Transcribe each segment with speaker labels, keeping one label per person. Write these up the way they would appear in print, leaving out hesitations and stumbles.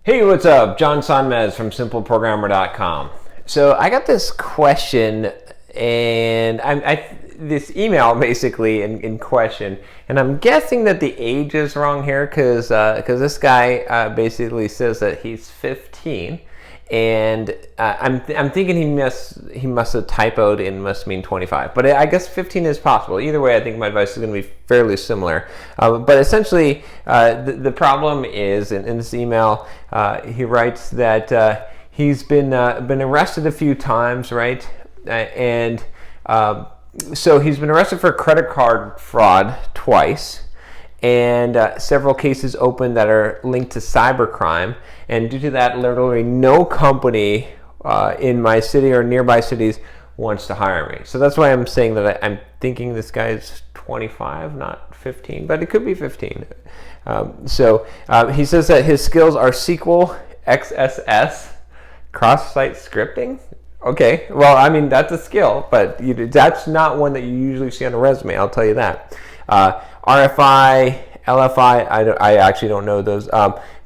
Speaker 1: Hey, what's up? John Sonmez from SimpleProgrammer.com. So I got this question, and this email basically in question, and I'm guessing that the age is wrong here because this guy basically says that he's 15, and I'm thinking he must have typoed and must mean 25, but I guess 15 is possible. Either way, I think my advice is going to be fairly similar. But essentially, the problem is in this email, he writes that he's been arrested a few times, right? So he's been arrested for credit card fraud twice, and several cases open that are linked to cybercrime. And due to that, literally no company in my city or nearby cities wants to hire me. So that's why I'm saying that I'm thinking this guy is 25, not 15, but it could be 15. So he says that his skills are SQL, XSS, cross-site scripting. Okay, well, I mean, that's a skill, but that's not one that you usually see on a resume, I'll tell you that. RFI, LFI, I actually don't know those.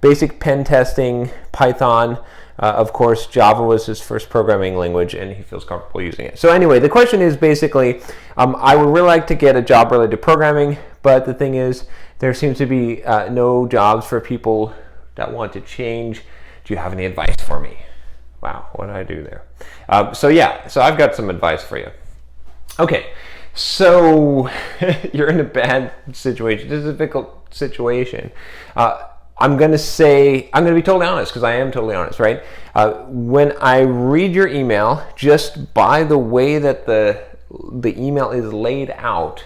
Speaker 1: Basic pen testing, Python, of course, Java was his first programming language, and he feels comfortable using it. So anyway, the question is basically, I would really like to get a job related to programming, but the thing is, there seems to be no jobs for people that want to change. Do you have any advice for me? Wow, what did I do there? So I've got some advice for you. Okay, so you're in a bad situation. This is a difficult situation. I'm going to be totally honest, because I am totally honest, right? When I read your email, just by the way that the email is laid out,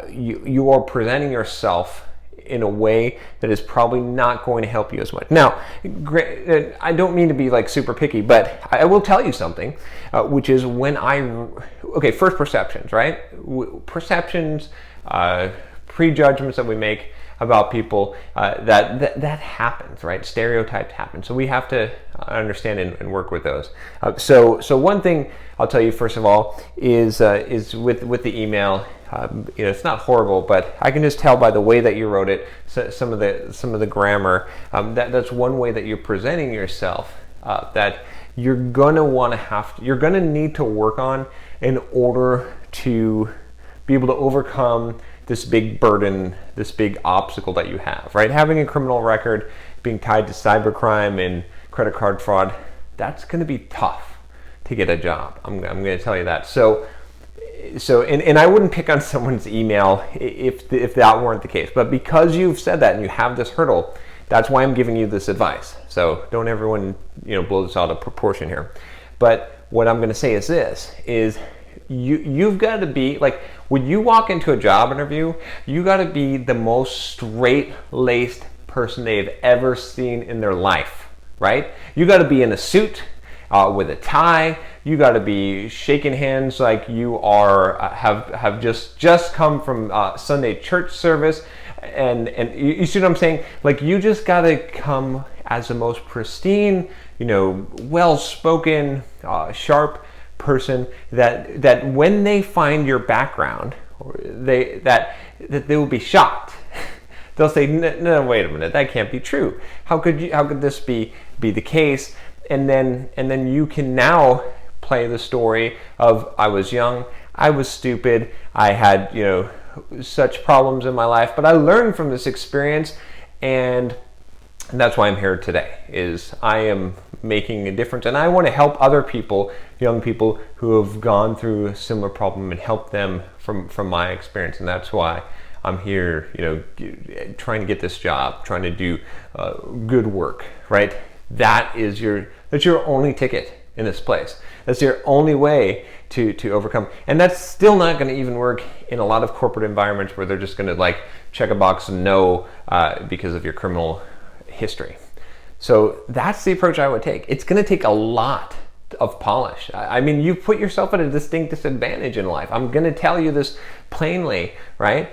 Speaker 1: you are presenting yourself in a way that is probably not going to help you as much. Now, I don't mean to be like super picky, but I will tell you something, which is first perceptions, right? Perceptions, prejudgments that we make about people, that happens, right? Stereotypes happen. So we have to understand and work with those. So one thing I'll tell you first of all is with the email. It's not horrible, but I can just tell by the way that you wrote it, some of the grammar. That's one way that you're presenting yourself that you're gonna need to work on in order to be able to overcome this big burden, this big obstacle that you have, right? Having a criminal record, being tied to cybercrime and credit card fraud, that's going to be tough to get a job. I'm going to tell you that. So I wouldn't pick on someone's email if that weren't the case. But because you've said that and you have this hurdle, that's why I'm giving you this advice. So don't everyone blow this out of proportion here. But what I'm going to say is this: you've got to be like, when you walk into a job interview, you got to be the most straight-laced person they've ever seen in their life, right? You got to be in a suit with a tie. You got to be shaking hands like you are have just come from Sunday church service, and you see what I'm saying? Like, you just got to come as the most pristine, well-spoken, sharp person that when they find your background, that they will be shocked. They'll say, no, wait a minute, that can't be true. How could this be the case? And then you can now play the story of, I was young, I was stupid, I had such problems in my life, but I learned from this experience, and that's why I'm here today. Is I am making a difference, and I want to help other people, young people who have gone through a similar problem, and help them from my experience. And that's why I'm here, trying to get this job, trying to do good work, right? That's your only ticket in this place. That's your only way to overcome. And that's still not going to even work in a lot of corporate environments where they're just going to check a box and no because of your criminal history. So that's the approach I would take. It's going to take a lot of polish. I mean, you put yourself at a distinct disadvantage in life. I'm going to tell you this plainly, right?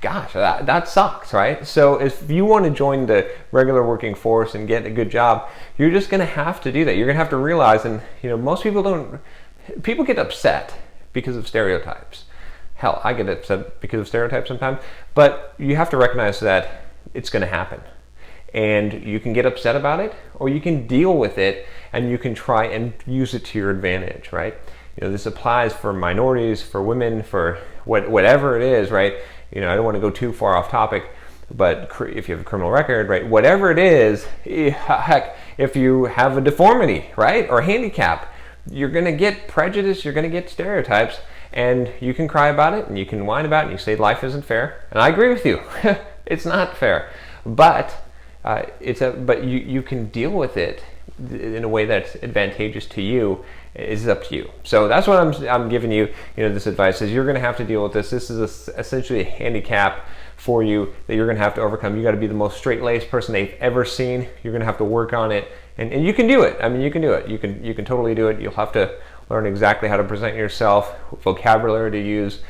Speaker 1: Gosh, that sucks, right? So if you want to join the regular working force and get a good job, you're just going to have to do that. You're going to have to realize, and most people get upset because of stereotypes. Hell, I get upset because of stereotypes sometimes, but you have to recognize that it's going to happen. and you can get upset about it, or you can deal with it and you can try and use it to your advantage, right? This applies for minorities, for women, for whatever it is, right? I don't want to go too far off topic, but if you have a criminal record, right, whatever it is, heck, if you have a deformity, right, or handicap, you're going to get prejudice, you're going to get stereotypes, and you can cry about it, and you can whine about it, and you say life isn't fair, and I agree with you. It's not fair, but you can deal with it in a way that's advantageous to you. Is up to you. So that's what I'm giving you. This advice is you're going to have to deal with this. This is essentially a handicap for you that you're going to have to overcome. You got to be the most straight-laced person they've ever seen. You're going to have to work on it, and you can do it. I mean, you can do it. You can totally do it. You'll have to learn exactly how to present yourself, vocabulary to use.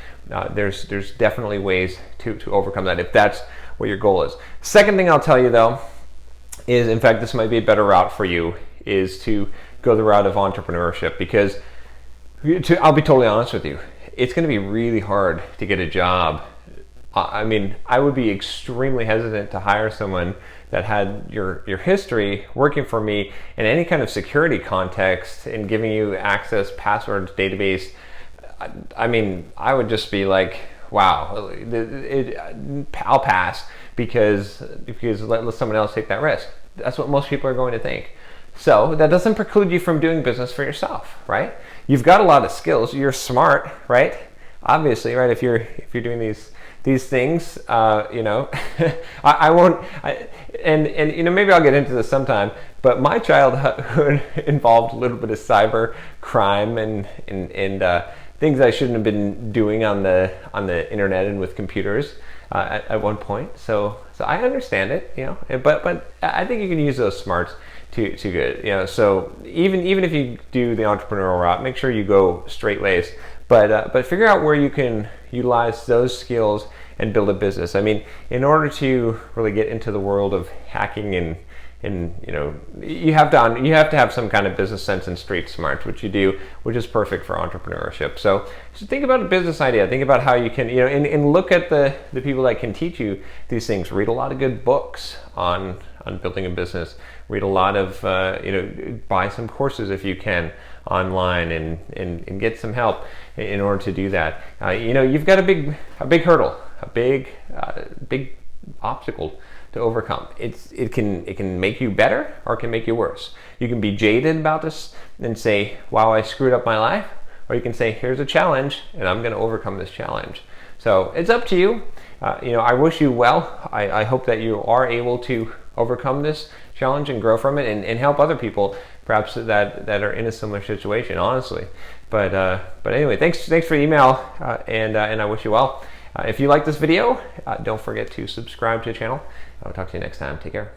Speaker 1: There's definitely ways to overcome that if that's what your goal is. Second thing I'll tell you though is, in fact, this might be a better route for you, is to go the route of entrepreneurship, because I'll be totally honest with you, it's going to be really hard to get a job. I mean, I would be extremely hesitant to hire someone that had your history working for me in any kind of security context and giving you access, passwords, database. I mean, I would just be like, wow, I'll pass because let someone else take that risk. That's what most people are going to think. So that doesn't preclude you from doing business for yourself, right? You've got a lot of skills. You're smart, right? Obviously, right? If you're doing these things, I won't. Maybe I'll get into this sometime. But my childhood involved a little bit of cyber crime and things I shouldn't have been doing on the internet and with computers at one point. So I understand it, But I think you can use those smarts to good, So even if you do the entrepreneurial route, make sure you go straight-laced, but figure out where you can utilize those skills and build a business. I mean, in order to really get into the world of hacking and you have to have some kind of business sense and street smarts, which you do, which is perfect for entrepreneurship. So think about a business idea. Think about how you can, and look at the people that can teach you these things. Read a lot of good books on building a business. Read a lot of, buy some courses if you can online and get some help in order to do that. You've got a big hurdle, a big obstacle to overcome. It can make you better, or it can make you worse. You can be jaded about this and say, wow, I screwed up my life, or you can say, here's a challenge and I'm going to overcome this challenge. So it's up to you. I wish you well. I hope that you are able to overcome this challenge and grow from it and help other people perhaps that are in a similar situation, honestly. But anyway, thanks for the email, and I wish you well. If you like this video, don't forget to subscribe to the channel. I'll talk to you next time. Take care.